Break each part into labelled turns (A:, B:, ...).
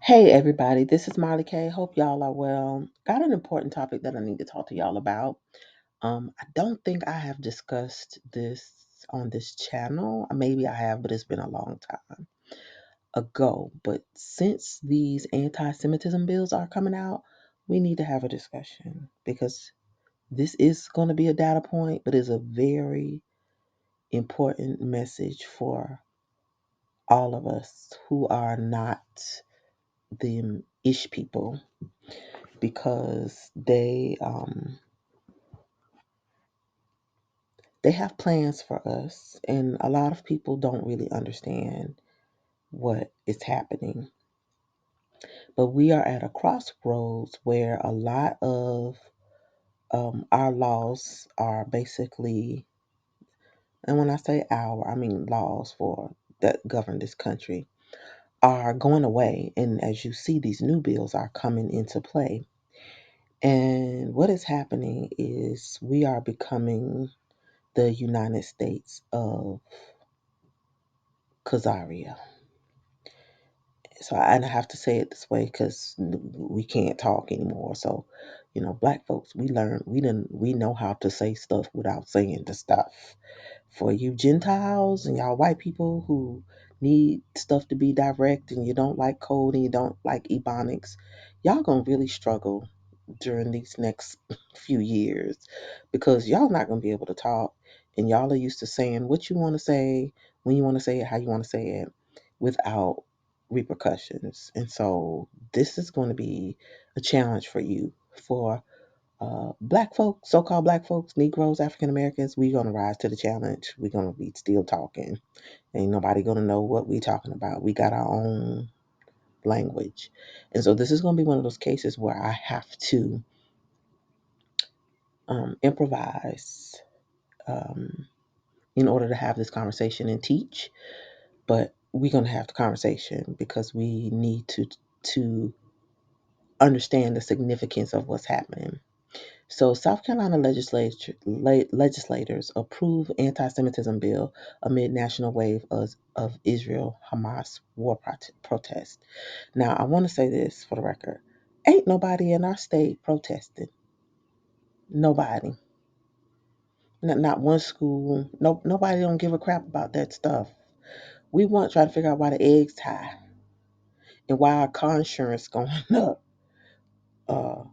A: Hey everybody, this is Molly K. Hope y'all are well. Got an important topic that I need to talk to y'all about. I don't think I have discussed this on this channel. Maybe I have, but it's been a long time ago. But since these anti-Semitism bills are coming out, we need to have a discussion because this is going to be a data point, but it's a very important message for all of us who are not the ish people because they have plans for us, and a lot of people don't really understand what is happening. But we are at a crossroads where a lot of our laws are basically, and when I say our, I mean laws for that govern this country, are going away. And as you see, these new bills are coming into play. And what is happening is we are becoming the United States of Kazaria. And I have to say it this way because we can't talk anymore. So, black folks, we know how to say stuff without saying the stuff. For you Gentiles and y'all white people who need stuff to be direct and you don't like code and you don't like ebonics, y'all gonna really struggle during these next few years because y'all not gonna be able to talk and y'all are used to saying what you want to say, when you want to say it, how you want to say it without repercussions. And so this is going to be a challenge for you. For black folks, so-called black folks, Negroes, African Americans, we're gonna rise to the challenge. We're gonna be still talking. Ain't nobody gonna know what we talking about. We got our own language, and so this is gonna be one of those cases where I have to improvise um, in order to have this conversation and teach. But we're gonna have the conversation because we need to understand the significance of what's happening. So, South Carolina legislators approve anti-Semitism bill amid national wave of Israel-Hamas war protest. Now, I want to say this for the record: ain't nobody in our state protesting. Nobody, not one school. No, nobody don't give a crap about that stuff. We want to try to figure out why the eggs high and why our car insurance going up. Uh,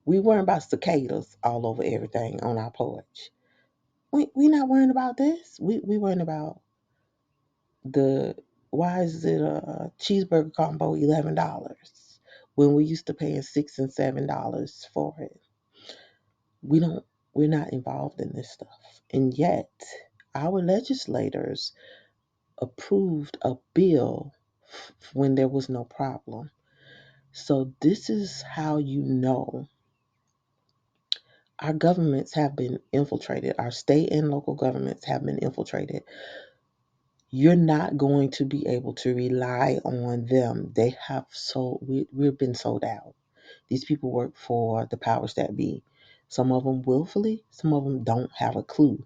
A: we worrying about cicadas all over everything on our porch. We not worrying about this. We worrying about the why is it a cheeseburger combo $11 when we used to pay $6 and $7 for it? We don't. We're not involved in this stuff, and yet our legislators approved a bill when there was no problem. So this is how you know our governments have been infiltrated. Our state and local governments have been infiltrated. You're not going to be able to rely on them. They have we've been sold out. These people work for the powers that be. Some of them willfully, some of them don't have a clue.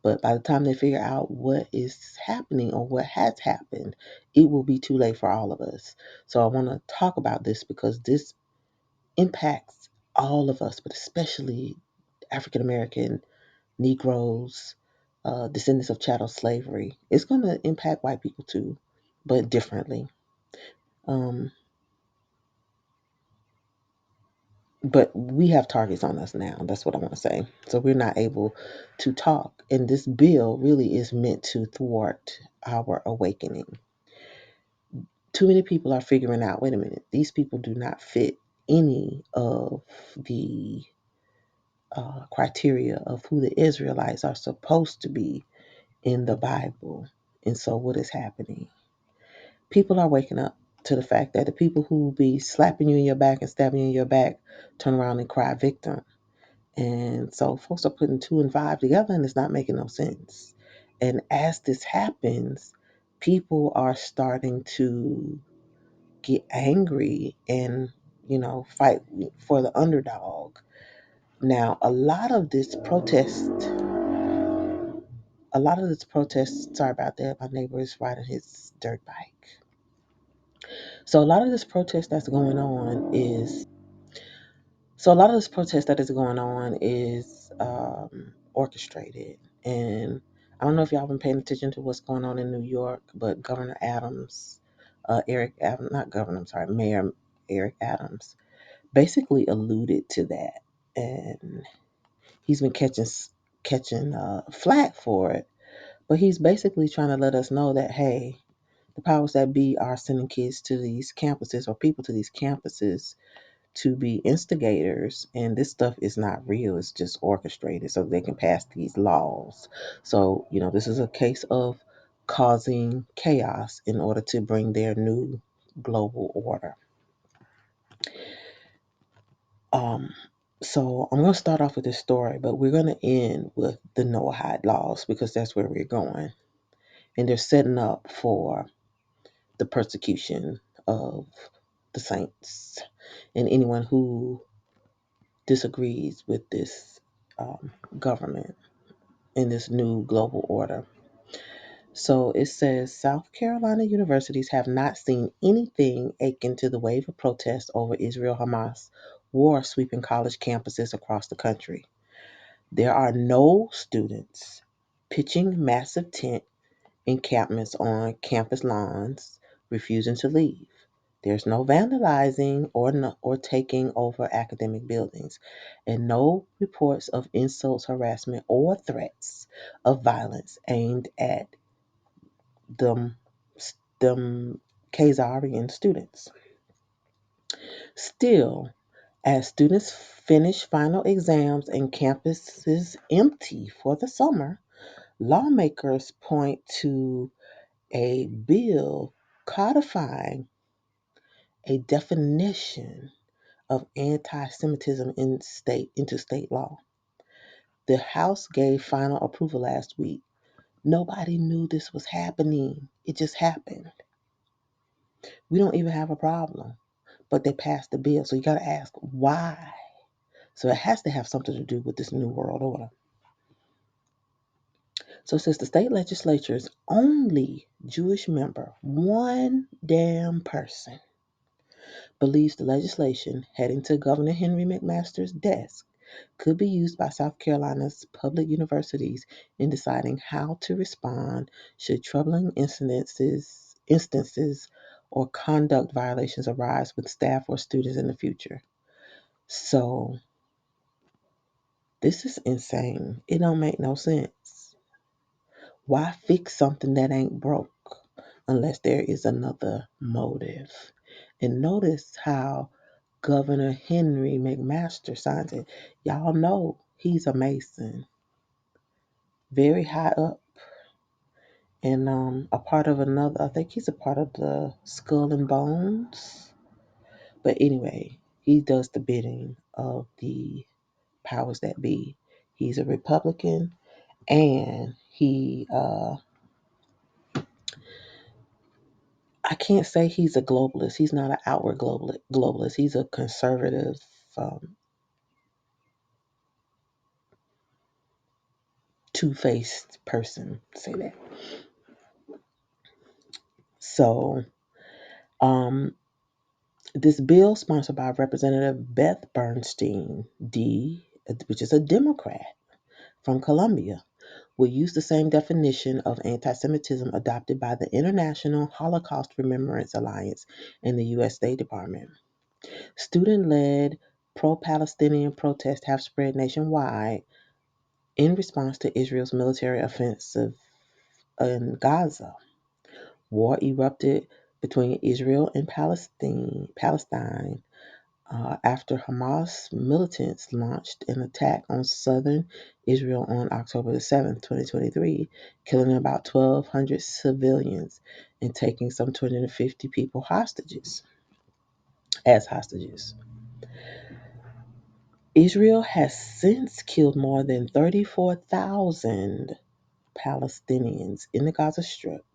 A: But by the time they figure out what is happening or what has happened, it will be too late for all of us. So I want to talk about this because this impacts all of us, but especially African American Negroes, descendants of chattel slavery. It's going to impact white people too, but differently. Um, but we have targets on us now. That's what I want to say. So we're not able to talk. And this bill really is meant to thwart our awakening. Too many people are figuring out wait a minute, these people do not fit any of the criteria of who the Israelites are supposed to be in the Bible. And so what is happening? People are waking up to the fact that the people who be slapping you in your back and stabbing you in your back turn around and cry victim. And so folks are putting two and five together and it's not making no sense. And as this happens, people are starting to get angry and, fight for the underdog. Now, a lot of this protest, sorry about that, my neighbor is riding his dirt bike. So a lot of this protest that's going on is so a lot of this protest that is going on is orchestrated, and I don't know if y'all been paying attention to what's going on in New York, but Governor Adams, Eric Adams, not Governor, I'm sorry, Mayor Eric Adams, basically alluded to that, and he's been catching flack for it, but he's basically trying to let us know that hey, the powers that be are sending kids to these campuses or people to these campuses to be instigators, and this stuff is not real. It's just orchestrated so they can pass these laws. So this is a case of causing chaos in order to bring their new global order. um so I'm going to start off with this story, but we're going to end with the Noahide laws because that's where we're going, and they're setting up for the persecution of the saints and anyone who disagrees with this government in this new global order. So it says South Carolina universities have not seen anything akin to the wave of protests over Israel Hamas war sweeping college campuses across the country. There are no students pitching massive tent encampments on campus lawns, refusing to leave. There's no vandalizing or or taking over academic buildings, and no reports of insults, harassment, or threats of violence aimed at them, them Khazarian students. Still, as students finish final exams and campuses empty for the summer, lawmakers point to a bill codifying a definition of anti-Semitism into state law. The House gave final approval last week. Nobody knew this was happening. It just happened. We don't even have a problem, but they passed the bill. So you got to ask why. So it has to have something to do with this new world order. So since the state legislature's only Jewish member, one damn person, believes the legislation heading to Governor Henry McMaster's desk could be used by South Carolina's public universities in deciding how to respond should troubling instances or conduct violations arise with staff or students in the future. So this is insane. It don't make no sense. Why fix something that ain't broke unless there is another motive? And notice how Governor Henry McMaster signs it. Y'all know he's a Mason, very high up, and a part of another. I think he's a part of the Skull and Bones. But anyway, he does the bidding of the powers that be. He's a Republican, and I can't say he's a globalist. He's not an outward globalist. He's a conservative, um, two-faced person. Say that. So, um, this bill, sponsored by Representative Beth Bernstein, which is a Democrat from Columbia, will use the same definition of anti Semitism adopted by the International Holocaust Remembrance Alliance and the U.S. State Department. Student led pro Palestinian protests have spread nationwide in response to Israel's military offensive in Gaza. War erupted between Israel and Palestine after Hamas militants launched an attack on southern Israel on October the 7th, 2023, killing about 1,200 civilians and taking some 250 people hostages. Israel has since killed more than 34,000 Palestinians in the Gaza Strip,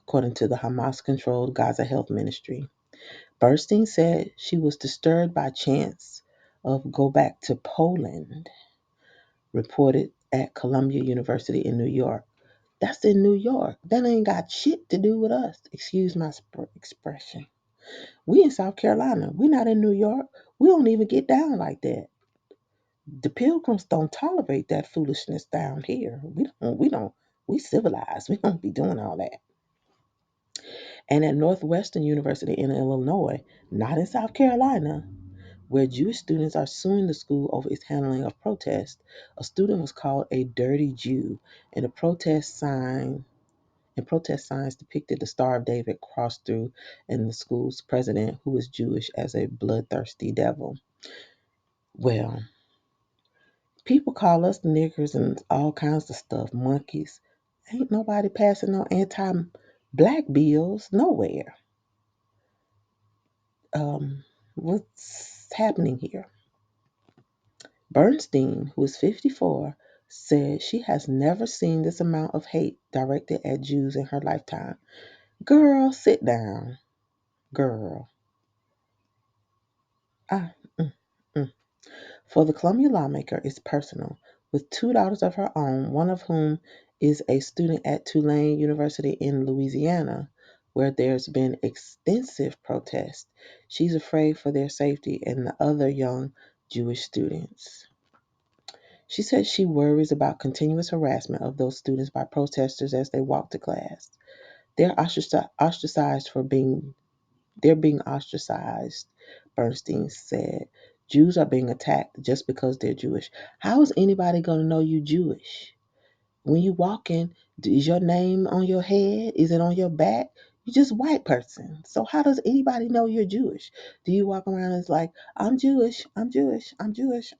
A: according to the Hamas controlled Gaza Health Ministry. Bernstein said she was disturbed by chants of "Go back to Poland," reported at Columbia University in New York. That's in New York. That ain't got shit to do with us. Excuse my expression. We in South Carolina. We not in New York. We don't even get down like that. The pilgrims don't tolerate that foolishness down here. We civilized. We don't be doing all that. And at Northwestern University in Illinois, not in South Carolina, where Jewish students are suing the school over its handling of protests, a student was called a dirty Jew, and protest signs depicted the Star of David crossed through, and the school's president, who was Jewish, as a bloodthirsty devil. Well, people call us niggers and all kinds of stuff, monkeys. Ain't nobody passing no anti-black bills nowhere. What's happening here? Bernstein, who is 54, said she has never seen this amount of hate directed at Jews in her lifetime. Girl, sit down. Girl. Ah, mm, mm. For the Columbia lawmaker, it's personal. With two daughters of her own, one of whom is a student at Tulane University in Louisiana, where there's been extensive protest, she's afraid for their safety and the other young Jewish students. She said she worries about continuous harassment of those students by protesters as they walk to class. They're ostracized for being they're being ostracized, Bernstein said. Jews are being attacked just because they're Jewish. How is anybody going to know you Jewish? When you walk in, is your name on your head? Is it on your back? You're just a white person. So how does anybody know you're Jewish? Do you walk around and it's like, I'm Jewish, I'm Jewish, I'm Jewish.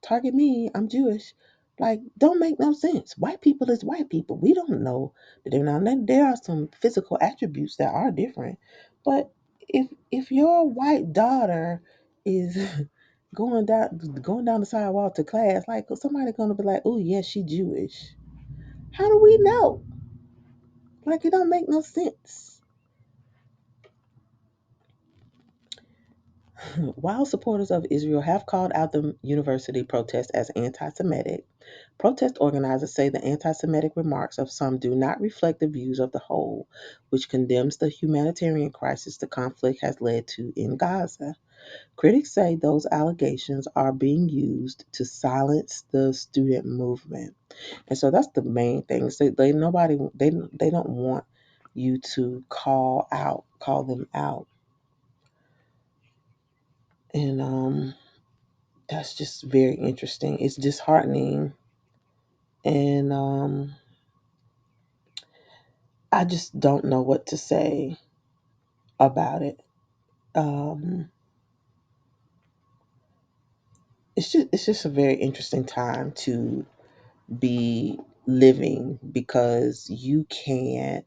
A: Target me, I'm Jewish. Like, don't make no sense. White people is white people. We don't know that they're not. There are some physical attributes that are different. But if your white daughter is going down the sidewalk to class, like somebody gonna be like, oh yeah, she Jewish. How do we know? Like, it don't make no sense. While supporters of Israel have called out the university protest as anti Semitic, protest organizers say the anti Semitic remarks of some do not reflect the views of the whole, which condemns the humanitarian crisis the conflict has led to in Gaza. Critics say those allegations are being used to silence the student movement. And so that's the main thing. So they don't want you to call them out. And that's just very interesting. It's disheartening, and I just don't know what to say about it. Um, it's just a very interesting time to be living because you can't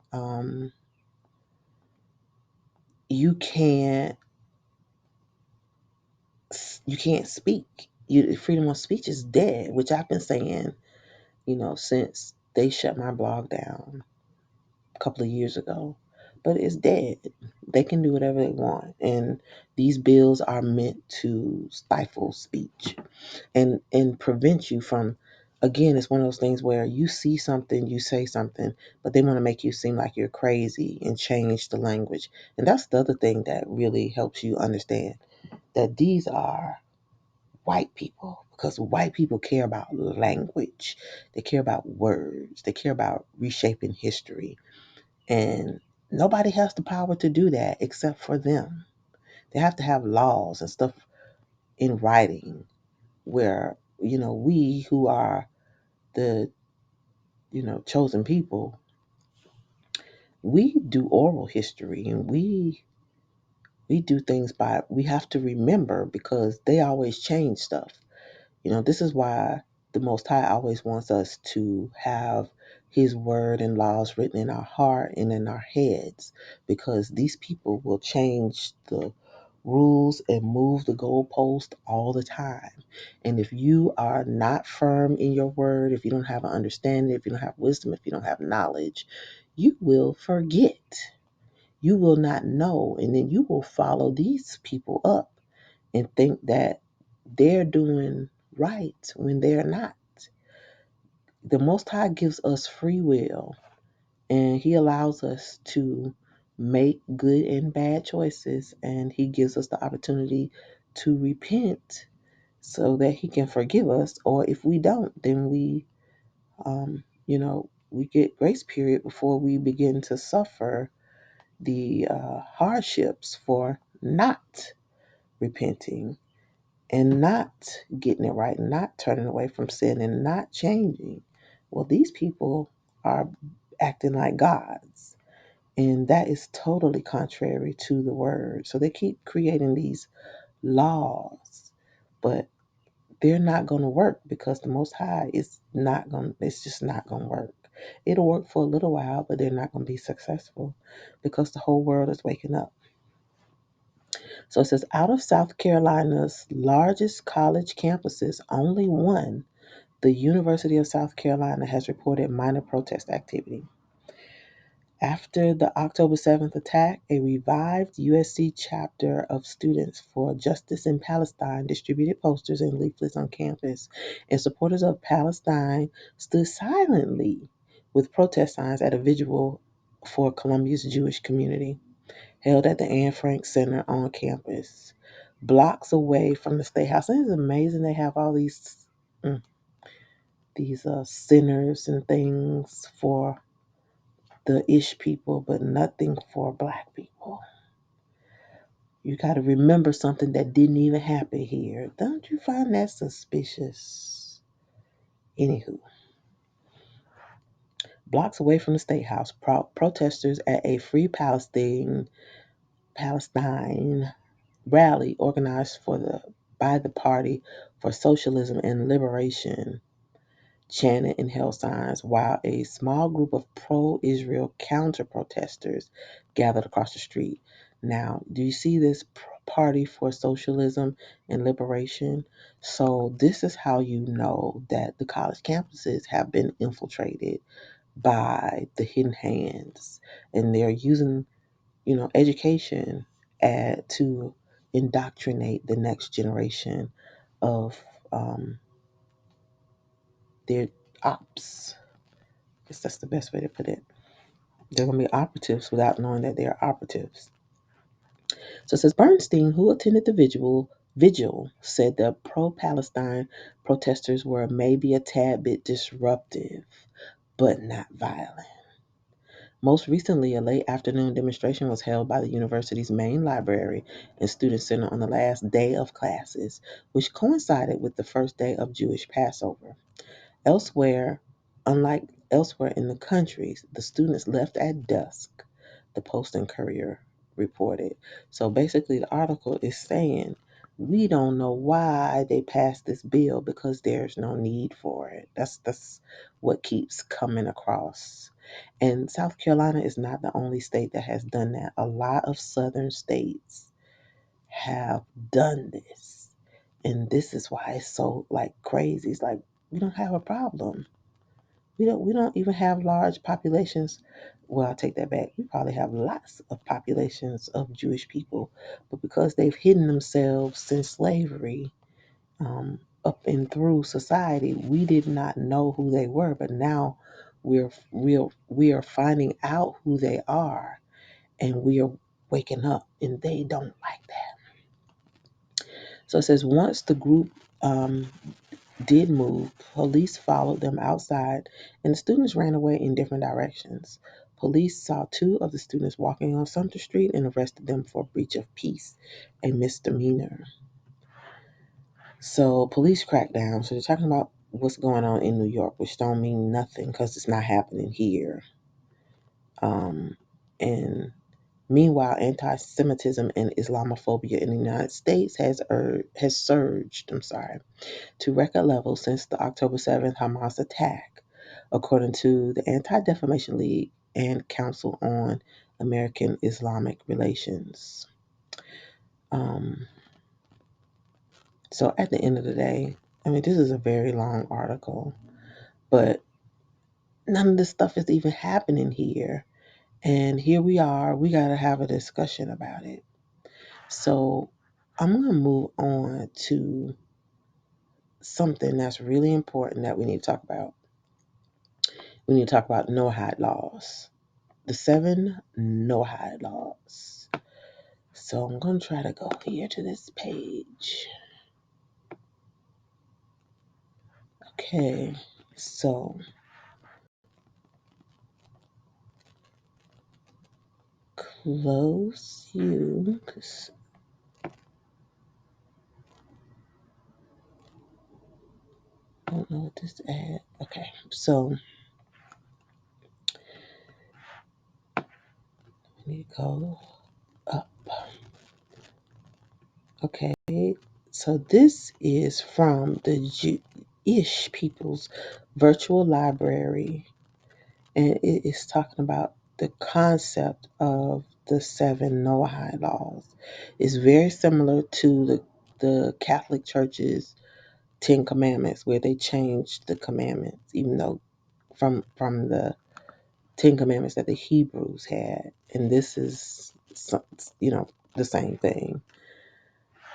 A: you can't speak. Freedom of speech is dead, which I've been saying, since they shut my blog down a couple of years ago. But it's dead. They can do whatever they want. And these bills are meant to stifle speech and prevent you from, again, it's one of those things where you see something, you say something, but they want to make you seem like you're crazy and change the language. And that's the other thing that really helps you understand that these are white people, because white people care about language, they care about words, they care about reshaping history, and nobody has the power to do that except for them. They have to have laws and stuff in writing where, we who are the, chosen people, we do oral history, and we do things by, we have to remember because they always change stuff. This is why the Most High always wants us to have His word and laws written in our heart and in our heads, because these people will change the rules and move the goalpost all the time. And if you are not firm in your word, if you don't have an understanding, if you don't have wisdom, if you don't have knowledge, you will forget. You will not know. And then you will follow these people up and think that they're doing right when they're not. The Most High gives us free will, and He allows us to make good and bad choices, and He gives us the opportunity to repent so that He can forgive us. Or if we don't, then we get grace period before we begin to suffer the hardships for not repenting and not getting it right, and not turning away from sin and not changing. Well, these people are acting like gods, and that is totally contrary to the word. So they keep creating these laws, but they're not going to work because the Most High is not going. It's just not going to work. It'll work for a little while, but they're not going to be successful because the whole world is waking up. So it says, out of South Carolina's largest college campuses, only one, the University of South Carolina, has reported minor protest activity. After the October 7th attack, a revived USC chapter of Students for Justice in Palestine distributed posters and leaflets on campus, and supporters of Palestine stood silently with protest signs at a vigil for Columbia's Jewish community, held at the Anne Frank Center on campus, blocks away from the State House. And it's amazing they have all mm, these centers and things for the ish people, but nothing for black people. You got to remember something that didn't even happen here. Don't you find that suspicious? Anywho, blocks away from the State House, protesters at a Free Palestine rally organized by the Party for Socialism and Liberation chanted and held signs, while a small group of pro-Israel counter-protesters gathered across the street. Now, do you see this Party for Socialism and Liberation? So this is how you know that the college campuses have been infiltrated by the hidden hands, and they're using, education to indoctrinate the next generation of their ops. I guess that's the best way to put it. They're going to be operatives without knowing that they're operatives. So it says Bernstein, who attended the vigil, said the pro-Palestine protesters were maybe a tad bit disruptive, but not violent. Most recently, a late afternoon demonstration was held by the university's main library and student center on the last day of classes, which coincided with the first day of Jewish Passover. Elsewhere, unlike elsewhere in the country, the students left at dusk, the Post and Courier reported. So basically, the article is saying we don't know why they passed this bill because there's no need for it. That's what keeps coming across. And South Carolina is not the only state that has done that. A lot of southern states have done this. And this is why it's so like crazy. It's like we don't have a problem. We don't even have large populations. Well, I take that back. We probably have lots of populations of Jewish people, but because they've hidden themselves since slavery, up and through society, we did not know who they were. But now we are finding out who they are, and we are waking up, and they don't like that. So it says once the group did move, police followed them outside, and the students ran away in different directions. Police saw two of the students walking on Sumter Street and arrested them for breach of peace, a misdemeanor. So police cracked down. So they're talking about what's going on in New York, which don't mean nothing because it's not happening here. And meanwhile, anti-Semitism and Islamophobia in the United States has surged. To record levels since the October 7th Hamas attack, according to the Anti-Defamation League and Council on American Islamic Relations. Um, so at the end of the day, I mean, this is a very long article, but none of this stuff is even happening here. And here we are, we got to have a discussion about it. So I'm going to move on to something that's really important that we need to talk about. We need to talk about no hide laws. the 7 Noahide laws. So I'm going to try to go here to this page. Okay, so close you, 'cause I don't know what this ad. Okay, so we need to go up. Okay, so this is from the Jewish People's Virtual Library, and it is talking about the concept of the 7 Noahide laws. It's very similar to the Catholic Church's 10 Commandments, where they changed the commandments, even though from the 10 Commandments that the Hebrews had, and this is the same thing.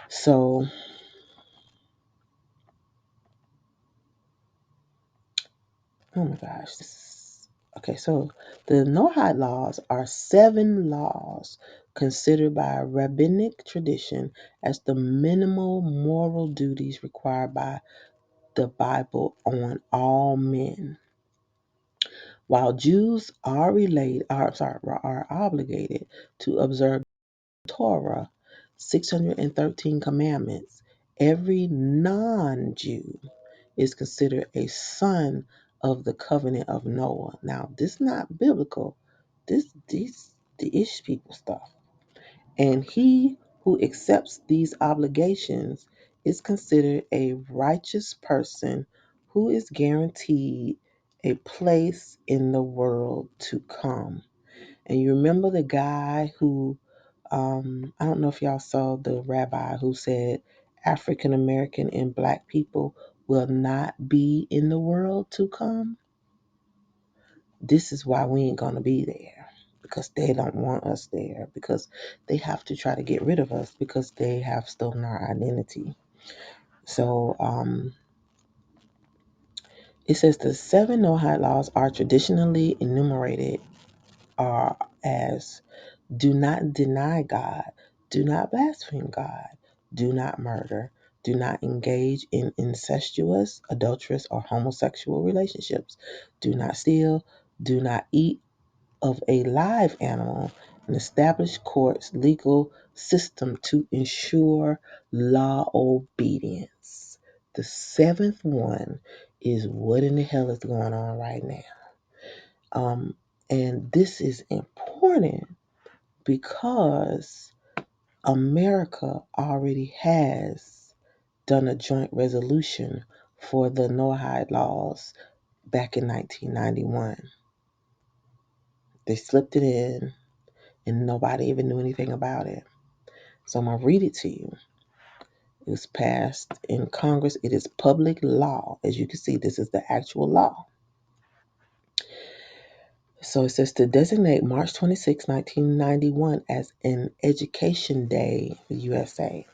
A: So, oh my gosh, okay. So the Noahide laws are 7 laws considered by rabbinic tradition as the minimal moral duties required by the Bible on all men. While Jews are obligated to observe Torah, 613 commandments, every non-Jew is considered a son of the covenant of Noah. Now, this is not biblical. These the Ish people stuff. And he who accepts these obligations is considered a righteous person who is guaranteed a place in the world to come. And you remember the guy who, I don't know if y'all saw the rabbi who said African American and black people will not be in the world to come? This is why we ain't going to be there, because they don't want us there, because they have to try to get rid of us because they have stolen our identity. So it says the 7 Noahide laws are traditionally enumerated as: do not deny God, do not blaspheme God, do not murder, do not engage in incestuous, adulterous, or homosexual relationships, do not steal, do not eat of a live animal, and establish courts legal system to ensure law obedience. The seventh one is what in the hell is going on right now. And this is important because America already has done a joint resolution for the Noahide laws back in 1991. They slipped it in and nobody even knew anything about it. So I'm going to read it to you. It was passed in Congress. It is public law. As you can see, this is the actual law. So it says to designate March 26, 1991 as an Education Day for USA.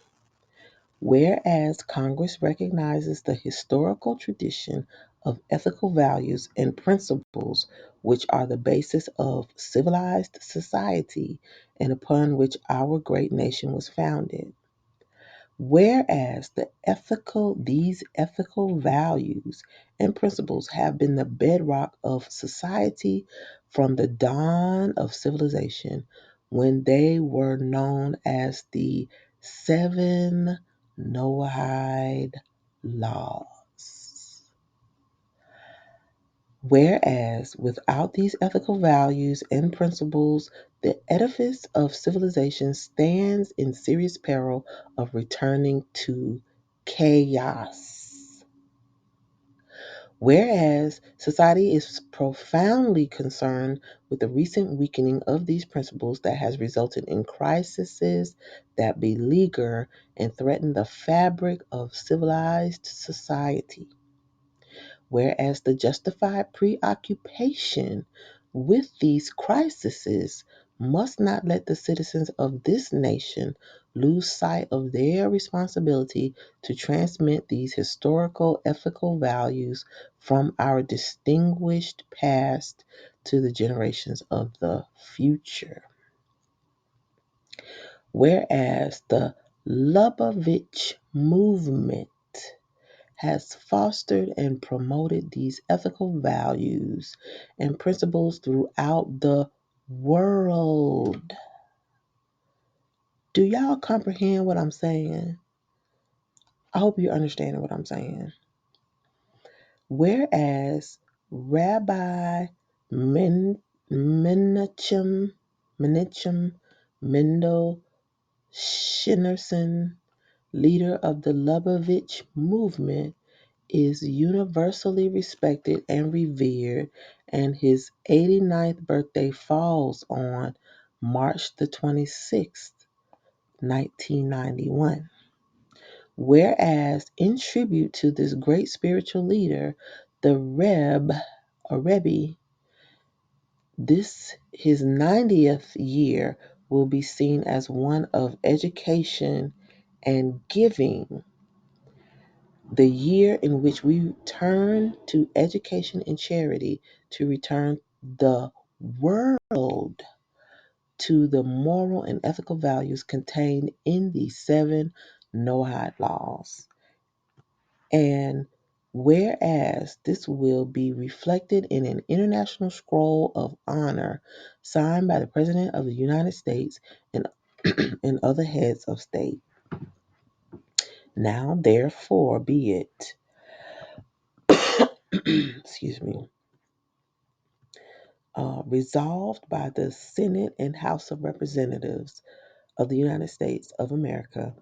A: Whereas Congress recognizes the historical tradition of ethical values and principles which are the basis of civilized society and upon which our great nation was founded. Whereas these ethical values and principles have been the bedrock of society from the dawn of civilization, when they were known as the 7 Noahide laws. Whereas without these ethical values and principles, the edifice of civilization stands in serious peril of returning to chaos. Whereas society is profoundly concerned with the recent weakening of these principles that has resulted in crises that beleaguer and threaten the fabric of civilized society. Whereas the justified preoccupation with these crises must not let the citizens of this nation lose sight of their responsibility to transmit these historical ethical values from our distinguished past to the generations of the future. Whereas the Lubavitch movement has fostered and promoted these ethical values and principles throughout the world. Do y'all comprehend what I'm saying? I hope you're understanding what I'm saying. Whereas Rabbi Men- Menachem Mendel Schneerson, leader of the Lubavitch movement, is universally respected and revered, and his 89th birthday falls on March the 26th, 1991. Whereas, in tribute to this great spiritual leader, the Rebbe, this his 90th year will be seen as one of education and giving, the year in which we turn to education and charity to return the world to the moral and ethical values contained in the seven Noahide laws. And whereas this will be reflected in an international scroll of honor signed by the President of the United States and, and other heads of state. Now, therefore, be it, excuse me, resolved by the Senate and House of Representatives of the United States of America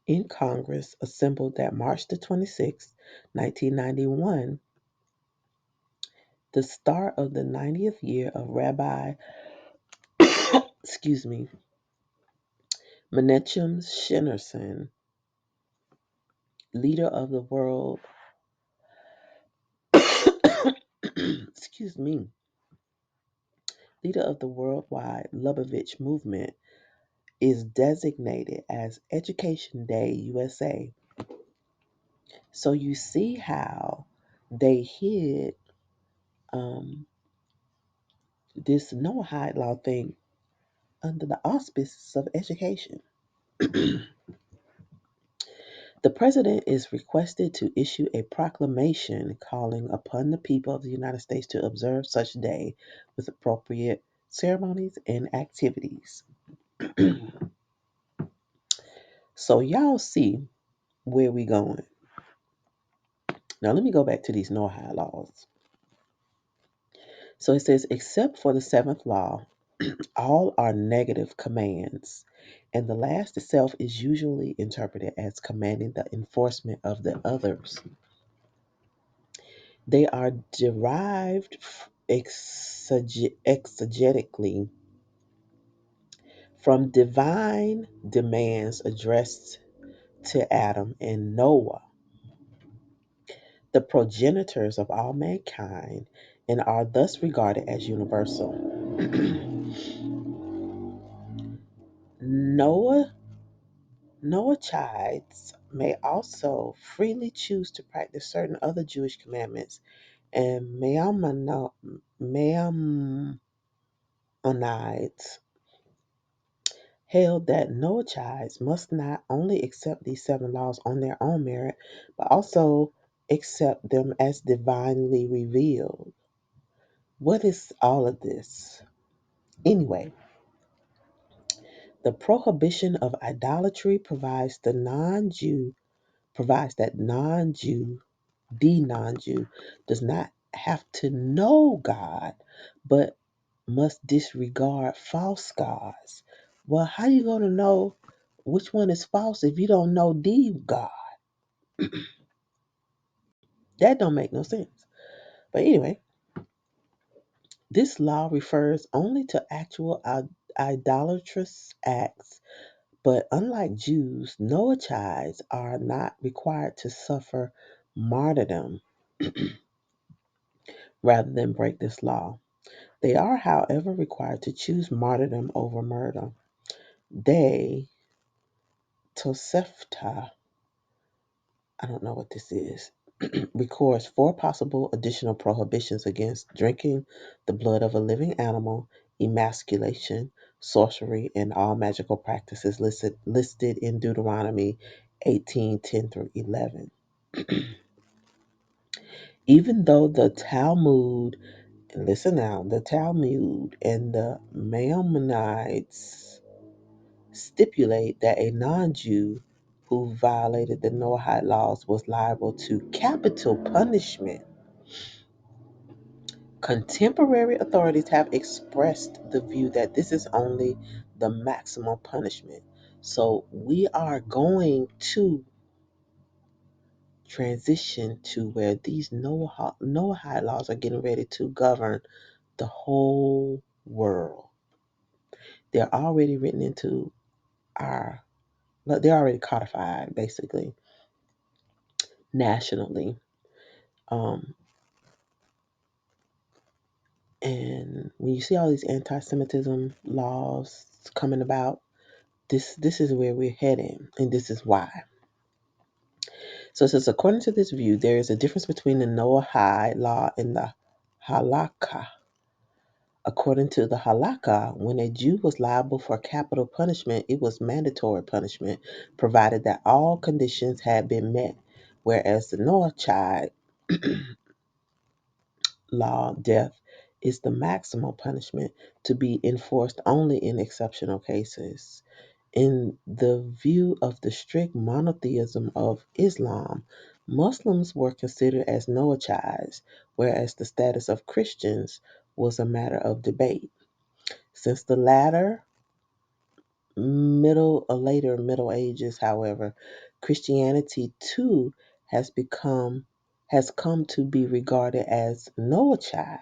A: in Congress assembled that March the 26th, 1991, the start of the 90th year of Rabbi, excuse me, Menachem Schneerson, leader of the world, excuse me, leader of the worldwide Lubavitch movement, is designated as Education Day USA. So you see how they hid um, this Noahide law thing under the auspices of education. The president is requested to issue a proclamation calling upon the people of the United States to observe such day with appropriate ceremonies and activities. So y'all see where we going. Now let me go back to these Noahide laws. So it says, except for the seventh law, all are negative commands, and the last itself is usually interpreted as commanding the enforcement of the others. They are derived exegetically from divine demands addressed to Adam and Noah, the progenitors of all mankind, and are thus regarded as universal. Noah Noachides may also freely choose to practice certain other Jewish commandments, and Maimonides held that Noachides must not only accept these seven laws on their own merit, but also accept them as divinely revealed. What is all of this? Anyway, the prohibition of idolatry provides that the non-Jew does not have to know God, but must disregard false gods. Well, how you going to know which one is false if you don't know the God? That don't make no sense. But anyway, this law refers only to actual idolatrous acts, but unlike Jews, Noachides are not required to suffer martyrdom rather than break this law. They are, however, required to choose martyrdom over murder. They, Tosefta, I don't know what this is. records four possible additional prohibitions against drinking the blood of a living animal, emasculation, sorcery, and all magical practices listed in Deuteronomy 18:10 through 11. Even though the Talmud, and listen now, the Talmud and the Maimonides stipulate that a non Jew who violated the Noahide laws was liable to capital punishment. Contemporary authorities have expressed the view that this is only the maximum punishment. So we are going to transition to where these Noahide laws are getting ready to govern the whole world. They're already written into our, they're already codified basically nationally. Um, and when you see all these anti-Semitism laws coming about, this is where we're heading, and this is why. So it says, according to this view, there is a difference between the Noahide law and the Halakha. According to the Halakha, when a Jew was liable for capital punishment, it was mandatory punishment, provided that all conditions had been met, whereas the Noahide law, death, is the maximum punishment to be enforced only in exceptional cases. In the view of the strict monotheism of Islam, Muslims were considered as Noachides, whereas the status of Christians was a matter of debate. Since the later Middle Ages, however, Christianity too has come to be regarded as Noachide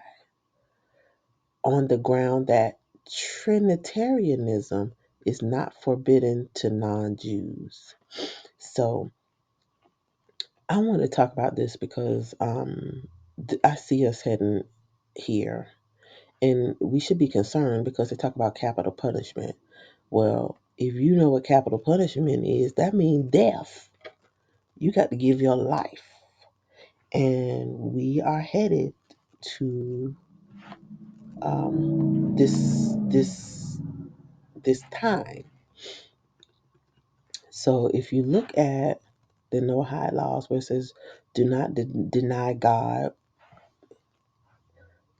A: on the ground that Trinitarianism is not forbidden to non-Jews. So I want to talk about this because I see us heading here, and we should be concerned because they talk about capital punishment. Well, if you know what capital punishment is, that means death. You got to give your life, and we are headed to this time. So if you look at the Noahide laws where it says, do not deny God,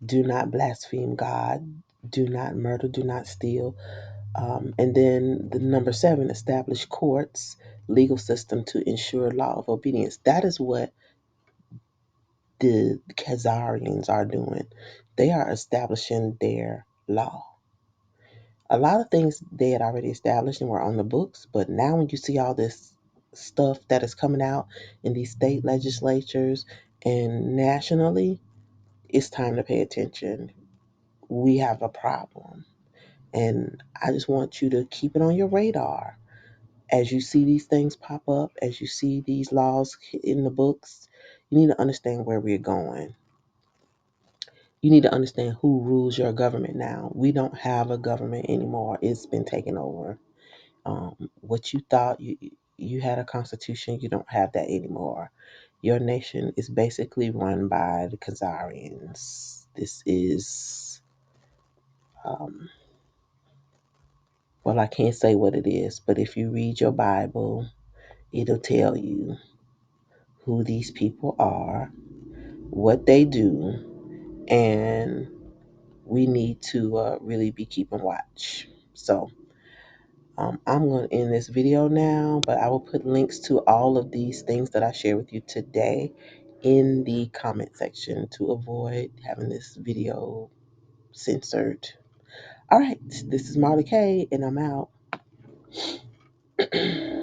A: do not blaspheme God, do not murder, do not steal. And then the number 7, establish courts, legal system to ensure law of obedience. That is what the Khazarians are doing. They are establishing their law. A lot of things they had already established and were on the books, but now when you see all this stuff that is coming out in these state legislatures and nationally, it's time to pay attention. We have a problem. And I just want you to keep it on your radar. As you see these things pop up, as you see these laws in the books, you need to understand where we're going. You need to understand who rules your government now. We don't have a government anymore. It's been taken over. What you thought you had a constitution, you don't have that anymore. Your nation is basically run by the Khazarians. This is, um, well, I can't say what it is, but if you read your Bible, it'll tell you who these people are, what they do, and we need to really be keeping watch. So I'm going to end this video now, but I will put links to all of these things that I share with you today in the comment section to avoid having this video censored. All right, this is Marley K, and I'm out.